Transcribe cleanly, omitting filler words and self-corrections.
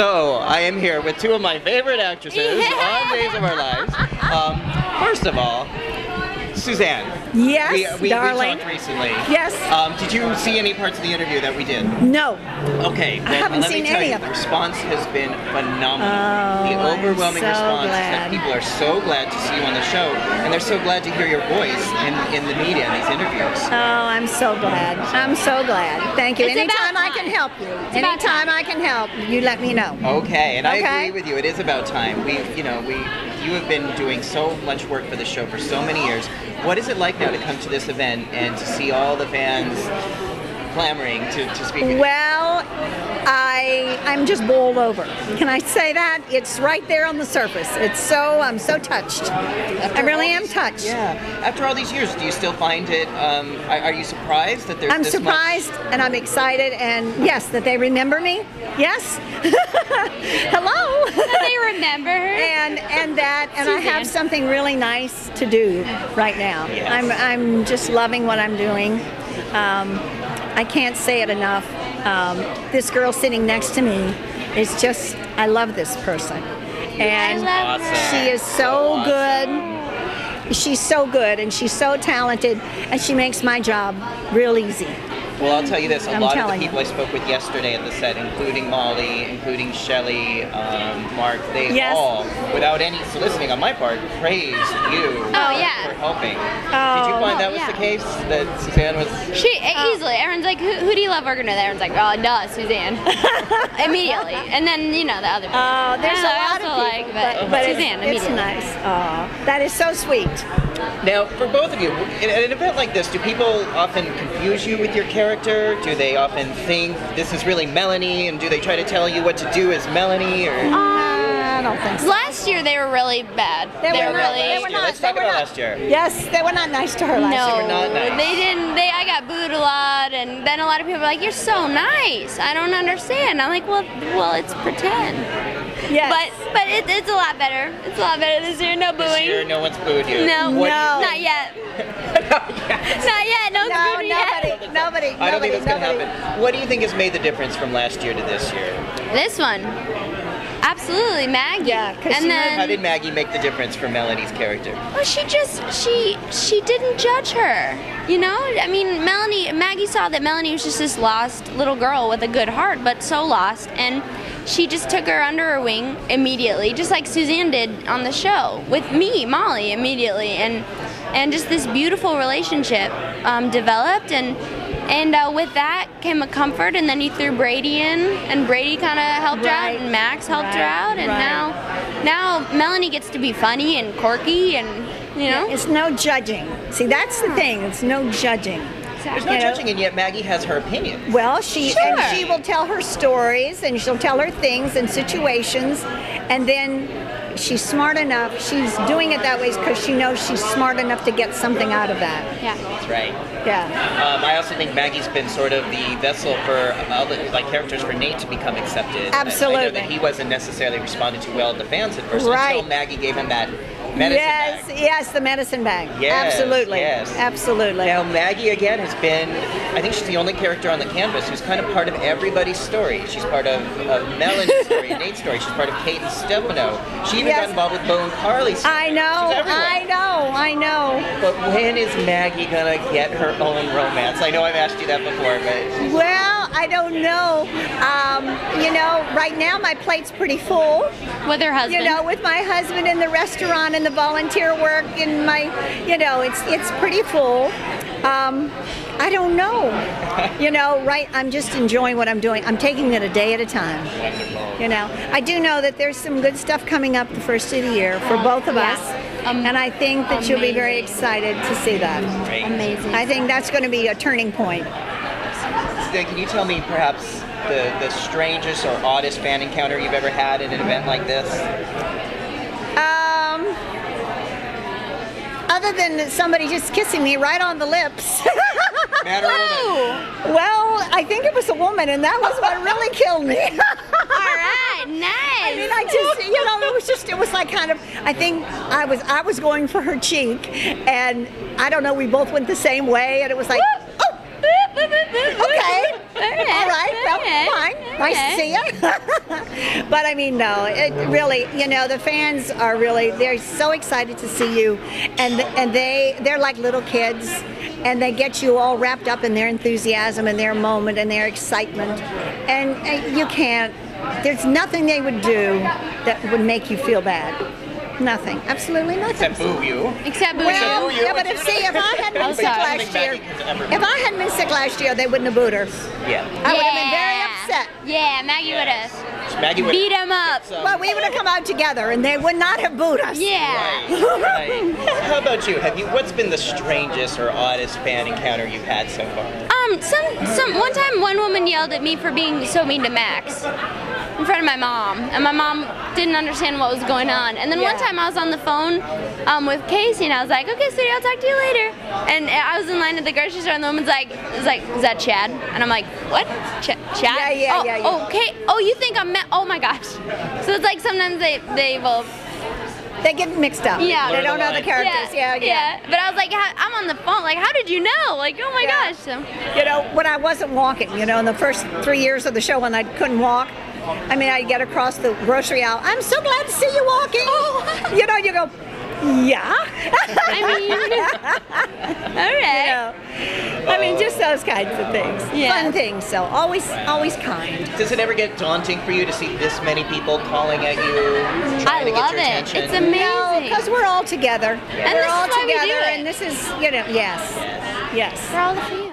So, I am here with two of my favorite actresses on Days of Our Lives. First of all, Suzanne. Yes, we darling. We talked recently. Yes. Did you see any parts of the interview that we did? No. Okay. I haven't seen any of it. The response has been phenomenal. Oh, the overwhelming I'm so response is glad. that people are so glad to see you on the show, and they're so glad to hear your voice in the media in these interviews. Oh, I'm so glad. I'm so glad. Thank you. It's Anytime I about can time. help you. It's about Anytime I can help, you let me know. Okay, and I Okay. agree with you. It is about time. You have been doing so much work for the show for so many years. What is it like now to come to this event and to see all the fans clamoring to speak with you? Well, I'm just bowled over. Can I say that? It's right there on the surface. I'm so touched. I really am touched. Yeah. After all these years, do you still find it, are you surprised that there's I'm this surprised and I'm excited, and yes, that they remember me. Yes. Hello. They remember her. And I Suzanne. have something really nice to do right now. Yes. I'm just loving what I'm doing. I can't say it enough. This girl sitting next to me is just, I love this person. And love her. she is so good. She's so good and she's so talented, and she makes my job real easy. Well, I'll tell you this, a I'm lot of the telling people I spoke with yesterday at the set, including Molly, including Shelley, Mark, they Yes. all, without any soliciting on my part, praised you yeah. for helping. Oh. Did you find that was Yeah. the case? That Suzanne was... She easily. Everyone's like, who do you love working with? Everyone's like, oh, duh, Suzanne. Immediately, and then the other. People. There's a lot also of people, like, but Suzanne it's immediately. nice. Oh, that is so sweet. Now, for both of you, at an event like this, do people often confuse you with your character? Do they often think this is really Melanie, and do they try to tell you what to do as Melanie? Or I don't think so. Last year they were really bad. They were really. they were not- Let's they talk were about not- last year. Yes, they were not nice to her last No, year. were not nice. they didn't. I got booed a lot, and then a lot of people were like, "You're so nice. I don't understand." I'm like, "Well, it's pretend." Yes. But it's a lot better. It's a lot better this year. No This year, booing. no one's booed you. No, What- not yet. Not yet. No one's No, booed me yet. nobody. I don't think that's going to nobody. happen. What do you think has made the difference from last year to this year? This one, absolutely, Maggie. Yeah, 'cause and she- then How did Maggie make the difference for Melanie's character? well, she didn't judge her. You know, I mean, Maggie saw that Melanie was just this lost little girl with a good heart, but so lost, and she just took her under her wing immediately, just like Suzanne did on the show with me, Molly, immediately, and just this beautiful relationship developed, and with that came a comfort, and then you threw Brady in, and Brady kind of helped her out, Right. and Max helped her Right. out, and Right. now Melanie gets to be funny and quirky, and you know. It's no judging. See, that's the thing. It's no judging. There's no You know? judging, and yet Maggie has her opinion. Well, Sure. she will tell her stories, and she'll tell her things and situations, and then she's smart enough. She's doing it that way because she knows she's smart enough to get something out of that. Yeah. That's right. Yeah. I also think Maggie's been sort of the vessel for other characters for Nate to become accepted. I know Absolutely. that he wasn't necessarily responded to well at the fans at first Right. until Maggie gave him that medicine bag. Yes, the medicine bag. Yes, Absolutely. yes. Absolutely. Now Maggie again has been, I think she's the only character on the canvas who's kind of part of everybody's story. She's part of Melanie's story, Nate's story. She's part of Kate and Stefano. She even Yes. got involved with Bo and Carly's story. I know, She's everywhere. I know. But when is Maggie gonna get her own romance? I know I've asked you that before, but Well, I don't know. Right now my plate's pretty full. With her husband. With my husband in the restaurant and the volunteer work and my, it's pretty full. I don't know. Right, I'm just enjoying what I'm doing. I'm taking it a day at a time. wonderful. I do know that there's some good stuff coming up the first of the year for both of Yeah. us. And I think that you'll be very Amazing. excited to see that. Great. Amazing. I think that's going to be a turning point. Suzanne, can you tell me perhaps the strangest or oddest fan encounter you've ever had at an event like this? Other than somebody just kissing me right on the lips. Man or woman? Well, I think it was a woman, and that was what really killed me. All right, nice. I mean, it was like kind of, I think I was going for her cheek, and I don't know, we both went the same way, and it was like, oh, Okay. All right. Well, fine. Nice to see you. But I mean, no. It really, the fans are really, they're so excited to see you, and they're like little kids, and they get you all wrapped up in their enthusiasm and their moment and their excitement, and you can't. There's nothing they would do that would make you feel bad. Nothing. Absolutely nothing. Except boo you. Except boo Well, you. yeah, but if I hadn't been sick last year, they wouldn't have booed her. Yeah. I would have been very upset. Yeah, Maggie would have Maggie would beat him up. Well, we would have come out together, and they would not have booed us. Yeah. Right. How about you? What's been the strangest or oddest fan encounter you've had so far? One time one woman yelled at me for being so mean to Max in front of my mom, and my mom didn't understand what was going on. And then one time I was on the phone with Casey, and I was like, "Okay, sweetie, I'll talk to you later." And I was in line at the grocery store, and the woman's like, "Is that Chad?" And I'm like, "What? Chad?" Yeah. Oh, okay. Oh, you think I'm? Oh my gosh. So it's like sometimes they will. They get mixed up. Yeah. They don't know the characters. Yeah. But I was like, I'm on the phone. Like, how did you know? Like, oh my gosh. So. When I wasn't walking, in the first 3 years of the show when I couldn't walk, I'd get across the grocery aisle. I'm so glad to see you walking. Oh. You go, yeah. All right. Just those kinds of things. Yeah. Fun things. So always kind. Does it ever get daunting for you to see this many people calling at you, trying to get your attention? It's amazing. Because we're all together. And we're this all is why we together, do it. and this is, yes. For all the fans.